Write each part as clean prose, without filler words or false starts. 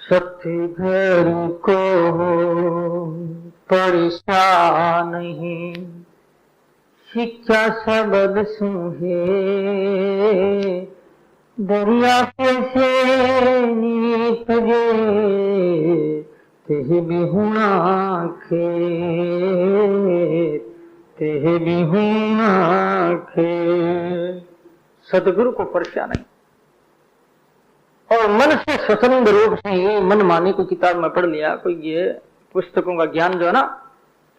सत्य घर को परेशान नहीं, शिक्षा शब्द सूहे दरिया कैसे निपजे तेह बिहुना खे तेह बिहुना खे। सदगुरु को परेशान नहीं और मन से स्वतंत्र रूप से ही मन मानी कोई किताब में पढ़ लिया, कोई ये पुस्तकों का ज्ञान जो है ना,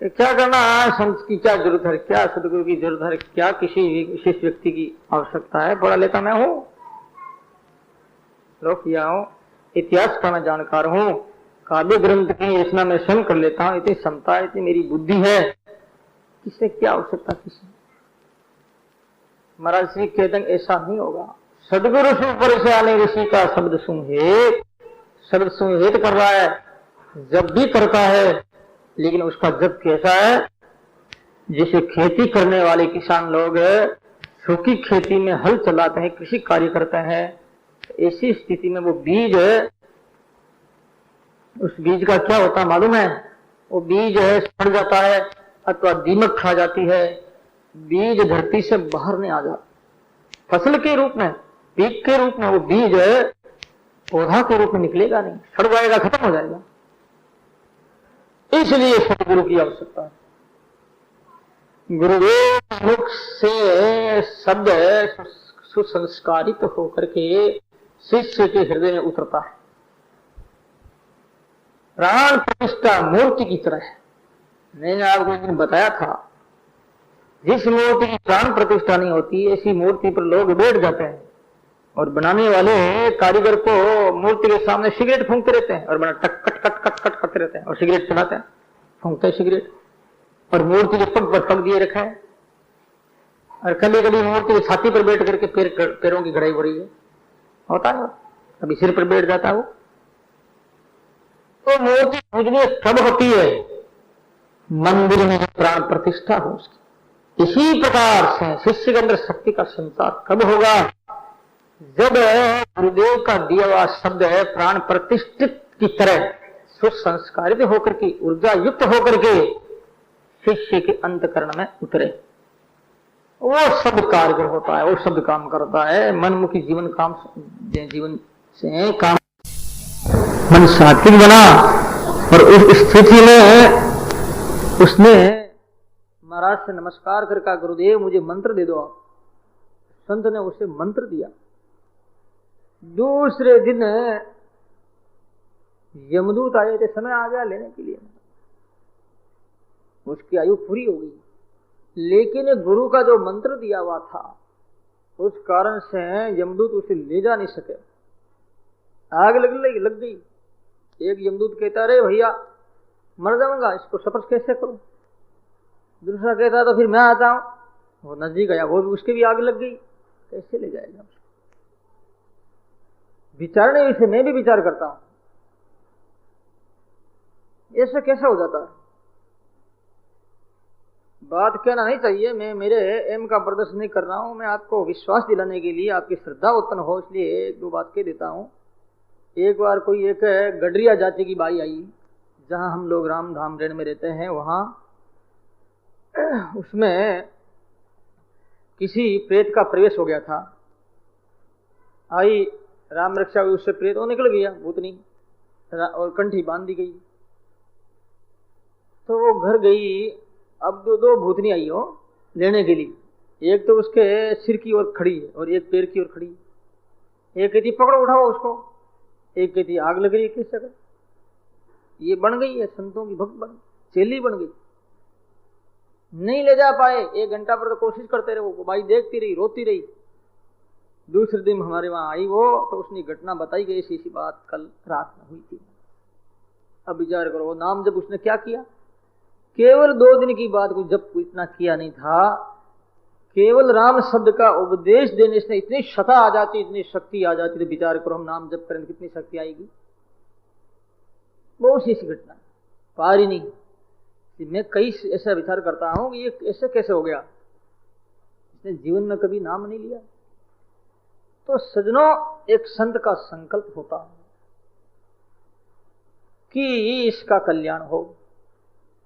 क्या करना, संत की क्या जरूरत है, क्या सदगुरु की जरूरत है, क्या किसी विशेष व्यक्ति की आवश्यकता है, पढ़ा लेता मैं हूं, लोग किया हूं, इतिहास का मैं जानकार हूं, काव्य ग्रंथ की रचना में स्वयं कर लेता हूं, इतनी क्षमता है, इतनी मेरी बुद्धि है, किससे क्या आवश्यकता किसी। महाराज श्री कहते हैं ऐसा नहीं होगा। सदगुरु से परेशान ऋषि का शब्द सुहेत, शब्द सुहेत कर रहा है, जब भी करता है, लेकिन उसका जब कैसा है, जैसे खेती करने वाले किसान लोग सूखी खेती में हल चलाते हैं, कृषि कार्य करते हैं, ऐसी स्थिति में वो बीज, उस बीज का क्या होता है मालूम है, वो बीज सड़ जाता है अथवा दीमक खा जाती है, बीज धरती से बाहर नहीं आ जाता, फसल के रूप में, पीक के रूप में वो बीज पौधा के रूप में निकलेगा नहीं, सड़ जाएगा, खत्म हो जाएगा। इसलिए सदगुरु की आवश्यकता है। गुरुदेव मुख से शब्द सुसंस्कारित होकर के शिष्य के हृदय में उतरता है, प्राण प्रतिष्ठा मूर्ति की तरह है। मैंने आपको एक दिन बताया था, जिस मूर्ति की प्राण प्रतिष्ठा नहीं होती, ऐसी मूर्ति पर लोग बैठ जाते हैं और बनाने वाले कारीगर को मूर्ति के सामने सिगरेट फूंकते रहते हैं और बना टक कट कट कट कट करते रहते हैं और सिगरेट चलाते हैं, फूंकते हैं सिगरेट, और मूर्ति के पग पर पग दिए रखा है, और कभी कभी मूर्ति की छाती पर बैठ करके पैरों की गड़ाई हो रही है, होता है, कभी सिर पर बैठ जाता है वो। तो मूर्ति पूजनीय कब होती है, मंदिर में प्राण प्रतिष्ठा हो उसकी। इसी प्रकार से शिष्य के अंदर शक्ति का संचार कब होगा, जब गुरुदेव का दिया हुआ शब्द है प्राण प्रतिष्ठित की तरह सुसंस्कारित होकर के, ऊर्जा युक्त होकर के शिष्य के अंतकरण में उतरे, वो शब्द कारगर होता है, वो शब्द काम करता है, मनमुखी जीवन काम, जीवन से काम, मन सात्विक बना। और उस स्थिति में उसने महाराज से नमस्कार कर कहा, गुरुदेव मुझे मंत्र दे दो आप। संत ने उसे मंत्र दिया। दूसरे दिन यमदूत आए थे, समय आ गया लेने के लिए, उसकी आयु पूरी हो गई, लेकिन गुरु का जो मंत्र दिया हुआ था उस कारण से यमदूत उसे ले जा नहीं सके, आग लग गई। एक यमदूत कहता, अरे भैया मर जाऊंगा, इसको स्पर्श कैसे करूं। दूसरा कहता तो फिर मैं आता हूं, वो नजदीक आया, वो भी, उसकी भी आग लग गई, कैसे ले जाएगा उसको। विचारने विषय मैं भी विचार करता हूं, ऐसा कैसा हो जाता है। बात कहना नहीं चाहिए, मैं मेरे एम का प्रदर्शन नहीं कर रहा हूं, मैं आपको विश्वास दिलाने के लिए, आपकी श्रद्धा उत्पन्न हो इसलिए एक दो बात कह देता हूं। एक बार कोई एक गडरिया जाति की बाई आई, जहां हम लोग राम धाम रेण में रहते हैं, वहां उसमें किसी प्रेत का प्रवेश हो गया था। आई, राम रक्षा हुई, उससे प्रेत वो निकल गया, भूतनी, और कंठी बांध दी गई। तो वो घर गई, अब दो भूतनी आई हो लेने के लिए, एक तो उसके सिर की ओर खड़ी है और एक पैर की ओर खड़ी है। एक कहती पकड़ो उठाओ उसको, एक कहती आग लग रही है किस जगह। ये बन गई है संतों की भक्त, बन चेली बन गई, नहीं ले जा पाए। 1 घंटा पर तो कोशिश करते रहे, वो भाई देखती रही, रोती रही। दूसरे दिन हमारे वहां आई वो, तो उसने घटना बताई गई, ऐसी बात कल रात में हुई थी। अब विचार करो, वो नाम जब उसने क्या किया, केवल 2 दिन की बात को जब इतना किया नहीं था, केवल राम शब्द का उपदेश देने से इतनी क्षता आ जाती, इतनी शक्ति आ जाती। तो विचार करो, हम नाम जप करें कितनी शक्ति आएगी। बहुत सी घटना पार ही नहीं। मैं कई ऐसा विचार करता हूं कि ये ऐसे कैसे हो गया, इसने जीवन में कभी नाम नहीं लिया। तो सजनों, एक संत का संकल्प होता है, कि इसका कल्याण हो,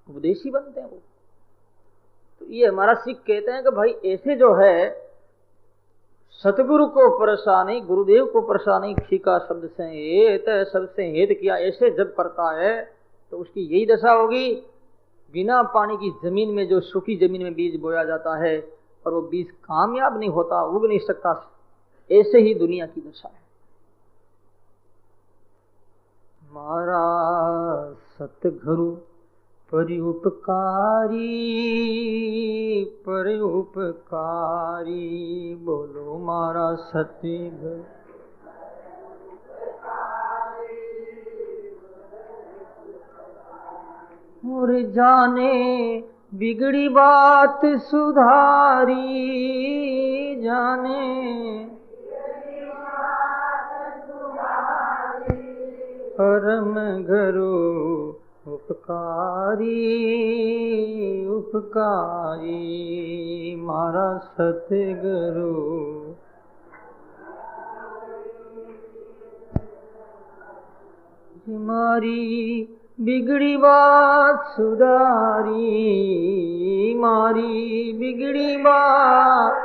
उपदेशी बनते हैं वो। तो ये हमारा सिख कहते हैं कि भाई ऐसे जो है सतगुरु को परेशानी, गुरुदेव को परेशानी, किसी का शब्द से हेत, शब्द से हेत किया, ऐसे जब करता है तो उसकी यही दशा होगी। बिना पानी की जमीन में, जो सूखी जमीन में बीज बोया जाता है और वो बीज कामयाब नहीं होता, उग नहीं सकता, ऐसे ही दुनिया की दशा है। मारा सतगुरु परोपकारी, परोपकारी, बोलो मारा सतगुरु। और जाने बिगड़ी बात सुधारी, जाने परम गुरु उपकारी, उपकारी, मारा सतगुरु। मारी बिगड़ी बात सुधारी, मारी बिगड़ी बात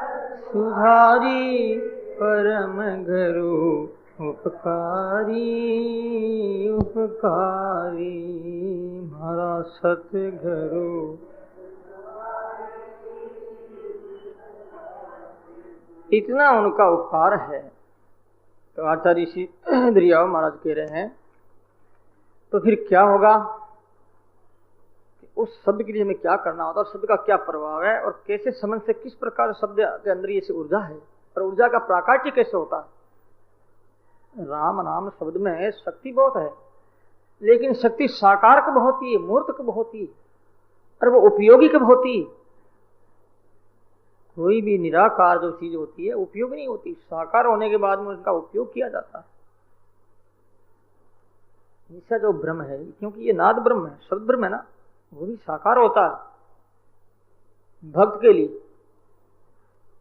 सुधारी, परम गुरु उपकारी, उपकारी, मारा सतगुरु। इतना उनका उपकार है। तो आचार्य श्री दरियाव महाराज कह रहे हैं तो फिर क्या होगा, उस शब्द के लिए हमें क्या करना होता है, और शब्द का क्या प्रभाव है, और कैसे समझ से किस प्रकार शब्द के अंदर ये ऊर्जा है, और ऊर्जा का प्राकाट्य कैसे होता है। राम नाम शब्द में शक्ति बहुत है, लेकिन शक्ति साकार कब होती है, मूर्त कब होती है, और वो उपयोगी कब होती है। कोई भी निराकार जो चीज होती है उपयोग नहीं होती, साकार होने के बाद में उसका उपयोग किया जाता है। ऐसा जो ब्रह्म है, क्योंकि ये नाद ब्रह्म है, शब्द ब्रह्म है ना, वो भी साकार होता है भक्त के लिए।